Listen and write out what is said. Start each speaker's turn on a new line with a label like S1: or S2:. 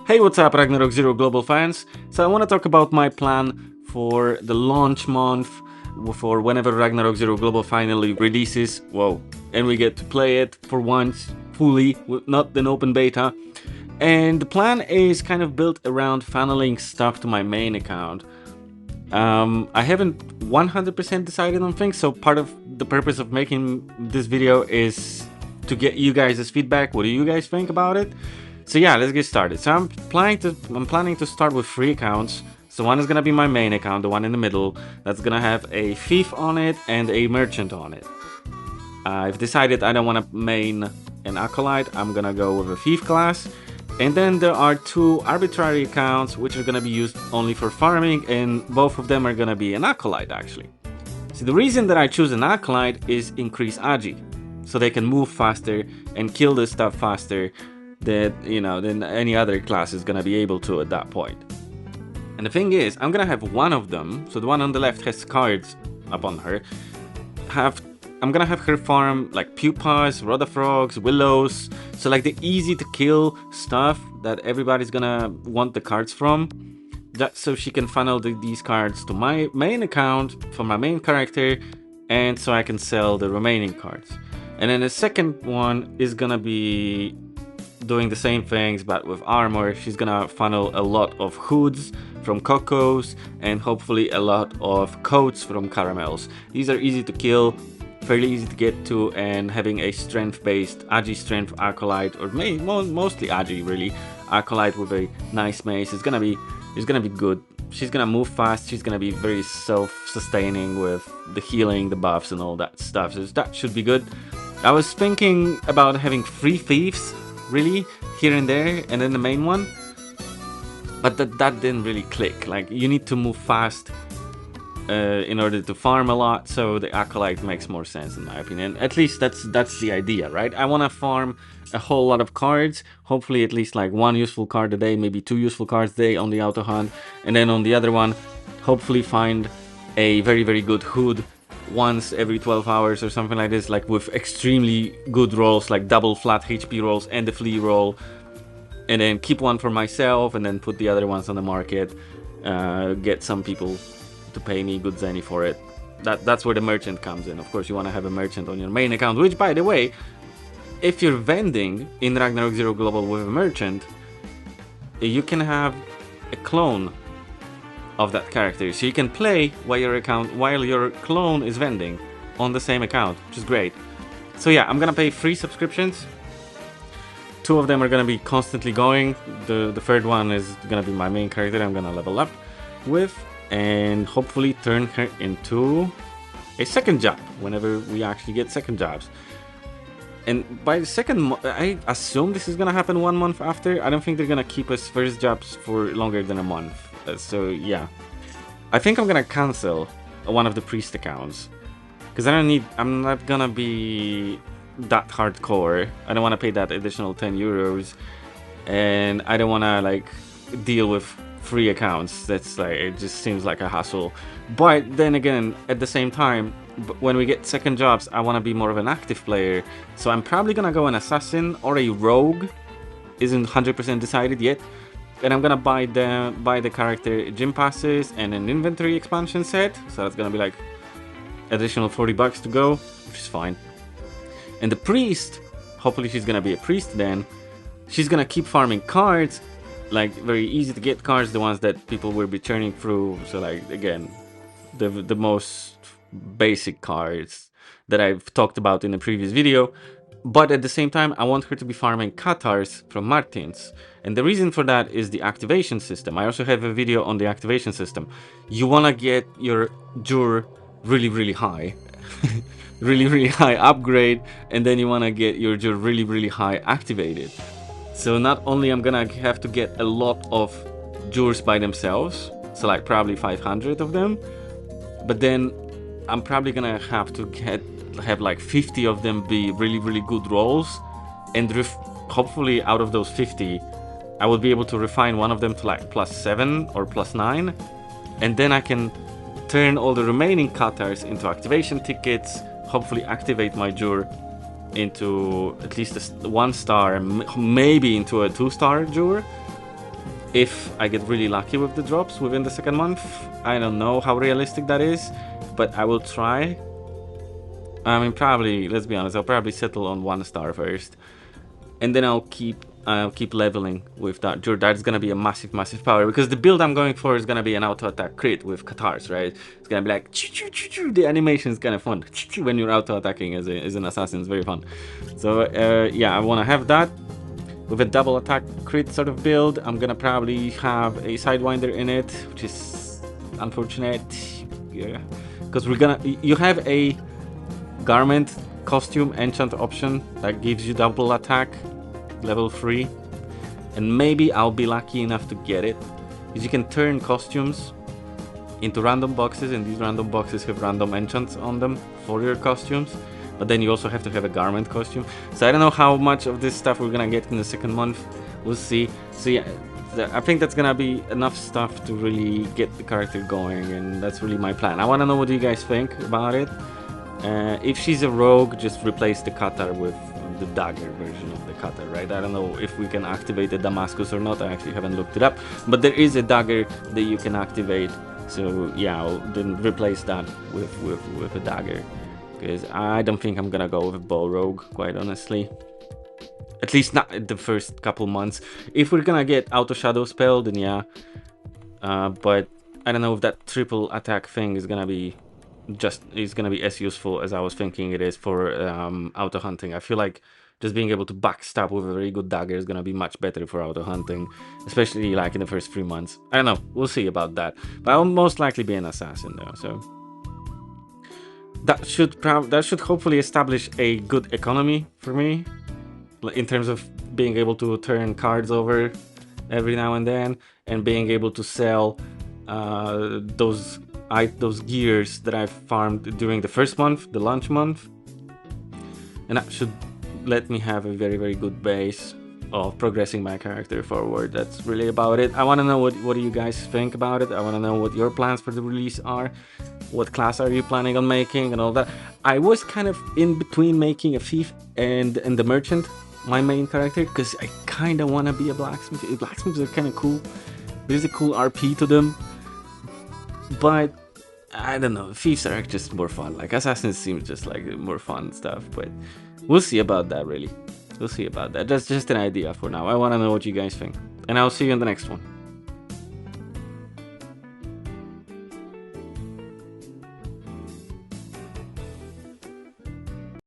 S1: Hey, what's up, Ragnarok Zero Global fans? So I want to talk about my plan for the launch month for whenever Ragnarok Zero Global finally releases. Whoa, and we get to play it for once fully, not an open beta. And the plan is kind of built around funneling stuff to my main account. I haven't 100% decided on things, so part of the purpose of making this video is to get you guys' feedback. What do you guys think about it? So yeah, let's get started. So I'm planning to start with 3 accounts. So one is gonna be my main account, the one in the middle, that's gonna have a thief on it and a merchant on it. I've decided I don't want to main an acolyte. I'm gonna go with a thief class. And then there are 2 arbitrary accounts which are gonna be used only for farming, and both of them are gonna be an acolyte actually. So the reason that I choose an acolyte is increase agi, so they can move faster and kill this stuff faster than any other class is gonna be able to at that point. And the thing is, I'm gonna have one of them, so the one on the left has cards upon her. I'm gonna have her farm like pupas, rhoda frogs, willows, so like the easy to kill stuff that everybody's gonna want the cards from. So she can funnel these cards to my main account for my main character, and so I can sell the remaining cards. And then the second one is gonna be doing the same things but with armor. She's gonna funnel a lot of hoods from Cocos and hopefully a lot of coats from Caramels. These are easy to kill, fairly easy to get to, and having a strength-based agi strength acolyte, or mostly agi really, acolyte with a nice mace is gonna be good. She's gonna move fast, she's gonna be very self-sustaining with the healing, the buffs and all that stuff, so that should be good. I was thinking about having 3 thieves really here and there, and then the main one, but that didn't really click. Like, you need to move fast in order to farm a lot, so the acolyte makes more sense in my opinion. At least that's the idea, right? I want to farm a whole lot of cards, hopefully at least like 1 useful card a day, maybe 2 useful cards a day on the auto hunt, and then on the other one hopefully find a very good hood once every 12 hours or something like this, like with extremely good rolls, like double flat HP rolls and the flea roll, and then keep one for myself and then put the other ones on the market, get some people to pay me good zenny for it. That's where the merchant comes in. Of course you want to have a merchant on your main account, which, by the way, if you're vending in Ragnarok Zero Global with a merchant, you can have a clone of that character, so you can play while your clone is vending on the same account, which is great. So yeah, I'm gonna pay 3 subscriptions. 2 of them are gonna be constantly going. The third one is gonna be my main character I'm gonna level up with, and hopefully turn her into a second job whenever we actually get second jobs. And by the second I assume this is gonna happen 1 month after. I don't think they're gonna keep us first jobs for longer than a month. So yeah, I think I'm gonna cancel one of the priest accounts, because I'm not gonna be that hardcore. I don't want to pay that additional 10 euros, and I don't want to like deal with 3 accounts. That's like, it just seems like a hassle. But then again, at the same time, when we get second jobs, I want to be more of an active player, so I'm probably gonna go an assassin or a rogue. Isn't 100% decided yet. And I'm gonna buy the character gym passes and an inventory expansion set, so that's gonna be like additional 40 bucks to go, which is fine. And the priest, hopefully she's gonna be a priest then. She's gonna keep farming cards, like very easy to get cards, the ones that people will be churning through. So like, again, the most basic cards that I've talked about in the previous video. But at the same time, I want her to be farming Katars from Martins. And the reason for that is the activation system. I also have a video on the activation system. You want to get your Jur really high. really high upgrade. And then you want to get your Jur really high activated. So not only I'm going to have to get a lot of Jurs by themselves, so like probably 500 of them, but then I'm probably going to have to have like 50 of them be really good rolls, and hopefully out of those 50 I will be able to refine one of them to like +7 or +9, and then I can turn all the remaining Katars into activation tickets, hopefully activate my Jur into at least a 1 star, maybe into a 2-star Jur, if I get really lucky with the drops within the second month. I don't know how realistic that is, but I will try. I mean, probably, let's be honest, I'll probably settle on 1 star first, and then I'll keep leveling with that. That's gonna be a massive power, because the build I'm going for is gonna be an auto attack crit with Katars, right? It's gonna be like the animation is kind of fun when you're auto attacking as an assassin. It's very fun. So yeah, I want to have that with a double attack crit sort of build. I'm gonna probably have a sidewinder in it, which is unfortunate. Yeah, because you have a garment costume enchant option that gives you double attack level 3, and maybe I'll be lucky enough to get it, because you can turn costumes into random boxes, and these random boxes have random enchants on them for your costumes, but then you also have to have a garment costume. So I don't know how much of this stuff we're gonna get in the second month. We'll see. So yeah, I think that's gonna be enough stuff to really get the character going, and that's really my plan. I want to know what you guys think about it. If she's a rogue, just replace the kata with the dagger version of the kata, right? I don't know if we can activate the Damascus or not. I actually haven't looked it up, but there is a dagger that you can activate. So yeah, I'll then replace that with a dagger, because I don't think I'm gonna go with a bow rogue, quite honestly. At least not in the first couple months. If we're gonna get auto shadow spell, then yeah. But I don't know if that triple attack thing is gonna be as useful as I was thinking it is for auto hunting. I feel like just being able to backstab with a very good dagger is gonna be much better for auto hunting, especially like in the first 3 months. I don't know, we'll see about that. But I'll most likely be an assassin though, so that should hopefully establish a good economy for me, in terms of being able to turn cards over every now and then, and being able to sell those gears that I farmed during the first month, the launch month, and that should let me have a very good base of progressing my character forward. That's really about it. I want to know what do you guys think about it. I want to know what your plans for the release are. What class are you planning on making and all that. I was kind of in between making a thief and the merchant my main character, because I kind of want to be a blacksmith. Blacksmiths are kind of cool. There's a cool RP to them, but I don't know, thieves are just more fun. Like assassins seem just like more fun stuff, but we'll see about that, really. We'll see about that. That's just an idea for now. I want to know what you guys think, and I'll see you in the next one.